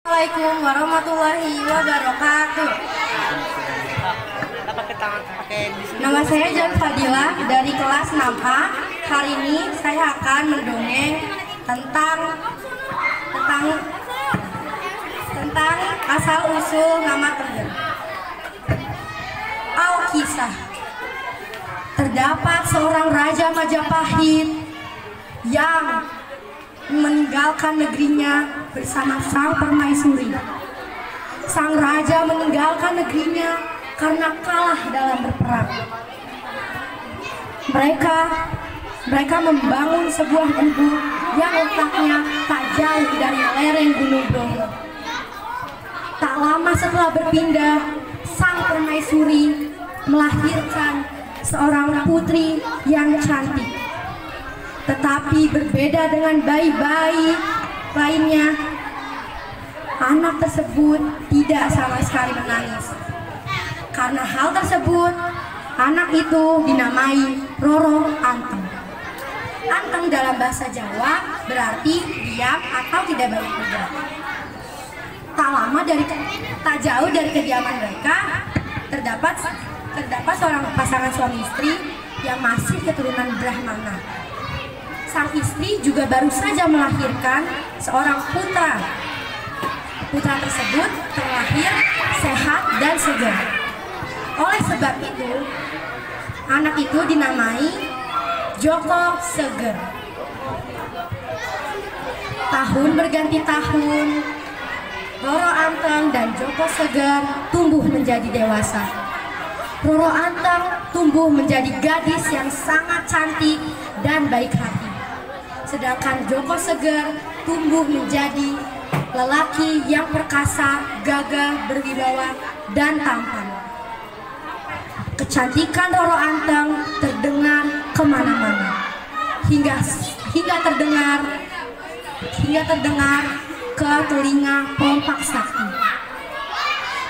Assalamualaikum warahmatullahi wabarakatuh. Nama saya Jan Fadila dari kelas 6A. Hari ini saya akan mendongeng tentang asal usul nama Tengger. Alkisah. Terdapat seorang raja Majapahit yang meninggalkan negerinya bersama sang permaisuri. Sang raja meninggalkan negerinya karena kalah dalam berperang. Mereka membangun sebuah gubuk yang letaknya tak jauh dari lereng Gunung Bromo. Tak lama setelah berpindah, sang permaisuri melahirkan seorang putri yang cantik. Tetapi berbeda dengan bayi-bayi lainnya, anak tersebut tidak sama sekali menangis. Karena hal tersebut, anak itu dinamai Roro Anteng. Anteng dalam bahasa Jawa berarti diam atau tidak banyak bergerak. Tak jauh dari kediaman mereka terdapat seorang pasangan suami istri yang masih keturunan Brahmana. Sang istri juga baru saja melahirkan seorang putra. Putra tersebut terlahir sehat dan segar. Oleh sebab itu, anak itu dinamai Joko Seger. Tahun berganti tahun, Roro Anteng dan Joko Seger tumbuh menjadi dewasa. Roro Anteng tumbuh menjadi gadis yang sangat cantik dan baik hati. Sedangkan Joko Seger tumbuh menjadi lelaki yang perkasa, gagah, berwibawa, dan tampan. Kecantikan Roro Anteng terdengar kemana-mana, hingga terdengar ke telinga Pompak Sakti.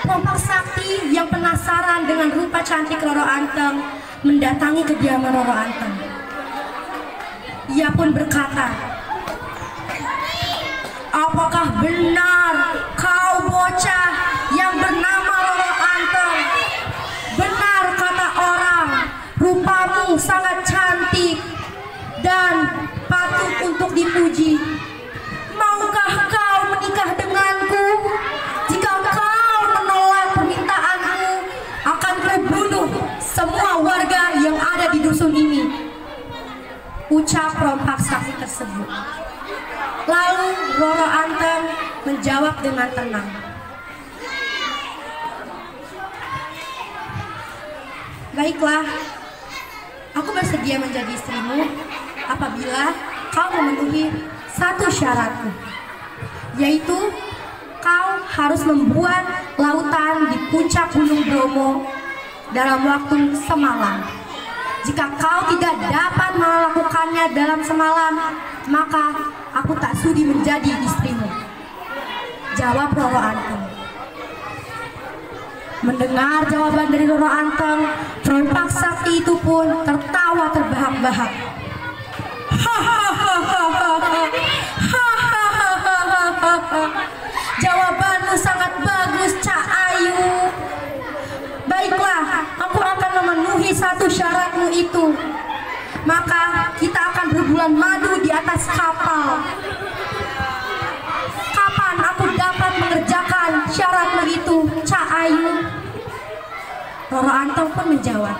Pompak Sakti yang penasaran dengan rupa cantik Roro Anteng mendatangi kediaman Roro Anteng. Ia pun berkata, "Apakah benar kau bocah yang bernama Roro Anteng? Benar kata orang, rupamu sangat cantik dan patut untuk dipuji. Maukah kau menikah denganku? Jika kau menolak permintaanku, akan kubunuh semua warga yang ada di dusun ini," ucap Pompak Sakti tersebut. Lalu Roro Anteng menjawab dengan tenang, "Baiklah, aku bersedia menjadi istrimu apabila kau memenuhi satu syaratku, yaitu kau harus membuat lautan di puncak Gunung Bromo dalam waktu semalam. Jika kau tidak dapat melakukannya dalam semalam, maka aku tak sudi menjadi istrimu," jawab Roro Anteng. Mendengar jawaban dari Roro Anteng, Pompak Sakti itu pun tertawa terbahak-bahak. "Jawabanmu sangat bagus, Cak Ayu. Baiklah, aku akan memenuhi satu syaratmu itu. Maka kita akan berbulan madu di atas kapal. Kapan aku dapat mengerjakan syaratmu itu, Cak Ayu?" Roro Anteng pun menjawab,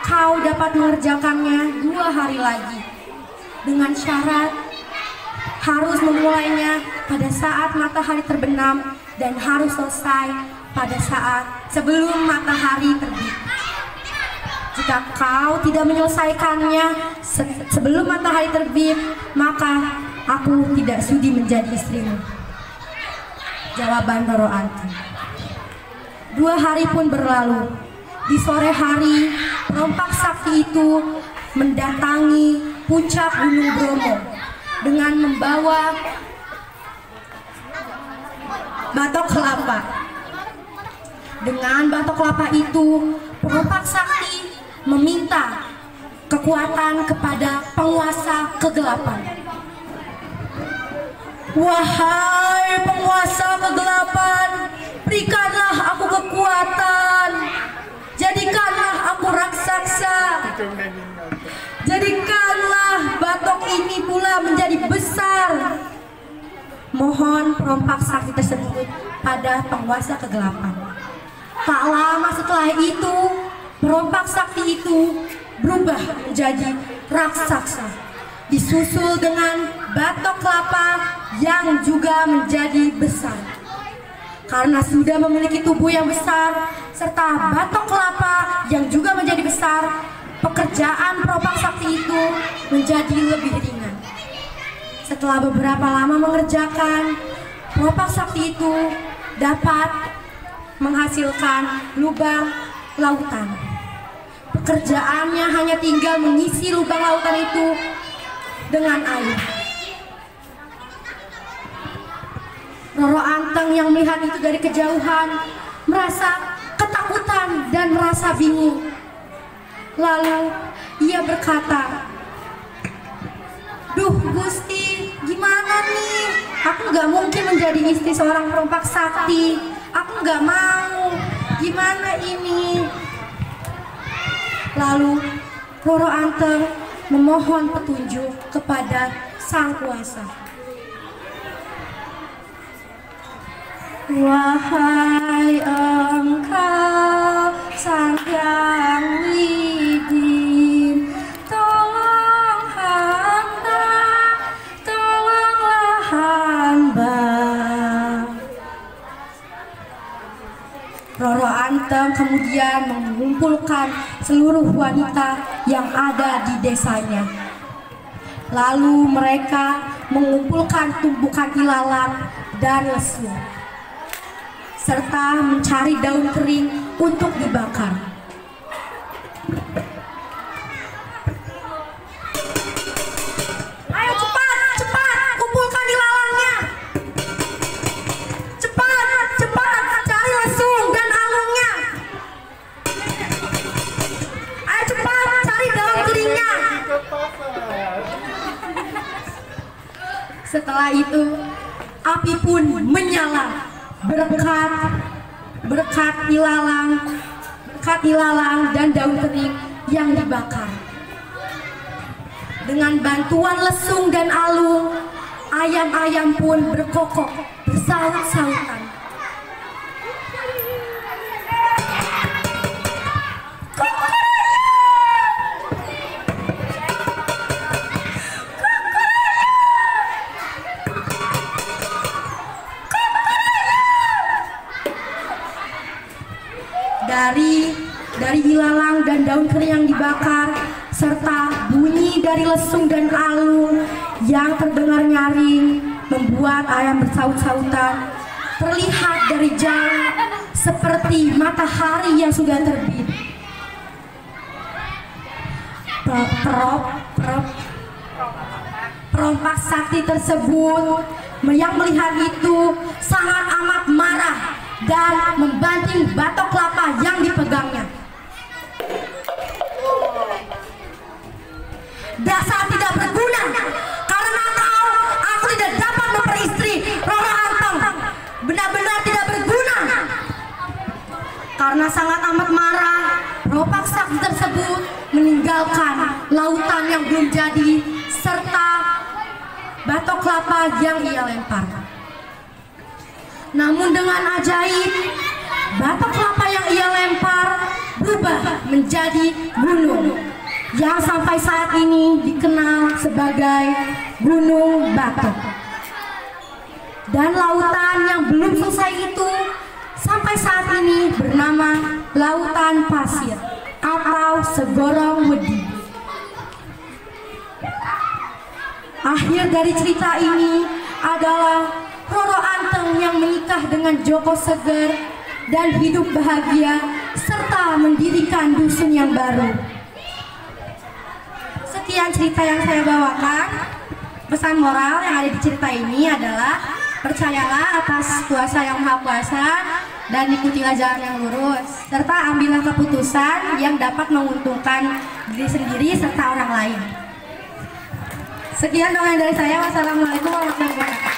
"Kau dapat mengerjakannya 2 hari lagi, dengan syarat harus memulainya pada saat matahari terbenam dan harus selesai pada saat sebelum matahari terbit. Jika kau tidak menyelesaikannya sebelum matahari terbit, maka aku tidak sudi menjadi istrimu," jawaban Roro Anteng. 2 hari pun berlalu. Di sore hari, Pompak Sakti itu mendatangi puncak Gunung Bromo dengan membawa batok kelapa. Dengan batok kelapa itu, Pompak Sakti meminta kekuatan kepada penguasa kegelapan. Wahai penguasa kegelapan, berikanlah aku kekuatan. Jadikanlah aku raksasa. Jadikanlah batok ini pula menjadi besar. Mohon perompak sakti tersebut pada penguasa kegelapan. Tak lama setelah itu, perompak sakti itu berubah menjadi raksasa, disusul dengan batok kelapa yang juga menjadi besar. Karena sudah memiliki tubuh yang besar serta batok kelapa yang juga menjadi besar, pekerjaan perompak sakti itu menjadi lebih ringan. Setelah beberapa lama mengerjakan, perompak sakti itu dapat menghasilkan lubang lautan. Pekerjaannya hanya tinggal mengisi lubang lautan itu dengan air. Roro Anteng yang melihat itu dari kejauhan merasa ketakutan dan merasa bingung. Lalu ia berkata, "Duh Gusti, gimana nih? Aku gak mungkin menjadi istri seorang perompak sakti. Aku gak mau. Gimana ini?" Lalu Roro Anteng memohon petunjuk kepada Sang Kuasa. Wahai Engkau Sang Hyang Widi, tolonglah hamba. Roro Anteng kemudian mengumpulkan seluruh wanita yang ada di desanya. Lalu mereka mengumpulkan tumpukan ilalang dan lesung, serta mencari daun kering untuk dibakar. Ayo cepat, kumpulkan ilalangnya. Cepat, cari lesung dan alungnya. Ayo cepat, cari daun keringnya. Setelah itu, api pun menyala. Berkat ilalang dan daun kering yang dibakar. Dengan bantuan lesung dan alung, ayam-ayam pun berkokok bersaut-sautan. Dari ilalang dan daun kering yang dibakar, serta bunyi dari lesung dan alung yang terdengar nyaring membuat ayam bersaut-sautan, terlihat dari jauh seperti matahari yang sudah terbit. Perompak sakti tersebut yang melihat itu sangat amat marah dan membanting batok kelapa yang dipegangnya. "Dasar tidak berguna, karena aku tidak dapat memperistri Roro Anteng. Benar-benar tidak berguna." Karena sangat amat marah, perompak sakti tersebut meninggalkan lautan yang belum jadi serta batok kelapa yang ia lempar. Namun dengan ajaib, batok kelapa yang ia lempar berubah menjadi gunung yang sampai saat ini dikenal sebagai Gunung Batok. Dan lautan yang belum selesai itu sampai saat ini bernama Lautan Pasir atau Segorong Wedi. Akhir dari cerita ini adalah Roro Anteng yang menikah dengan Joko Seger dan hidup bahagia serta mendirikan dusun yang baru. Sekian cerita yang saya bawakan. Pesan moral yang ada di cerita ini adalah percayalah atas kuasa yang maha kuasa dan ikutilah jalan yang lurus, serta ambillah keputusan yang dapat menguntungkan diri sendiri serta orang lain. Sekian doa dari saya. Wassalamualaikum warahmatullahi wabarakatuh.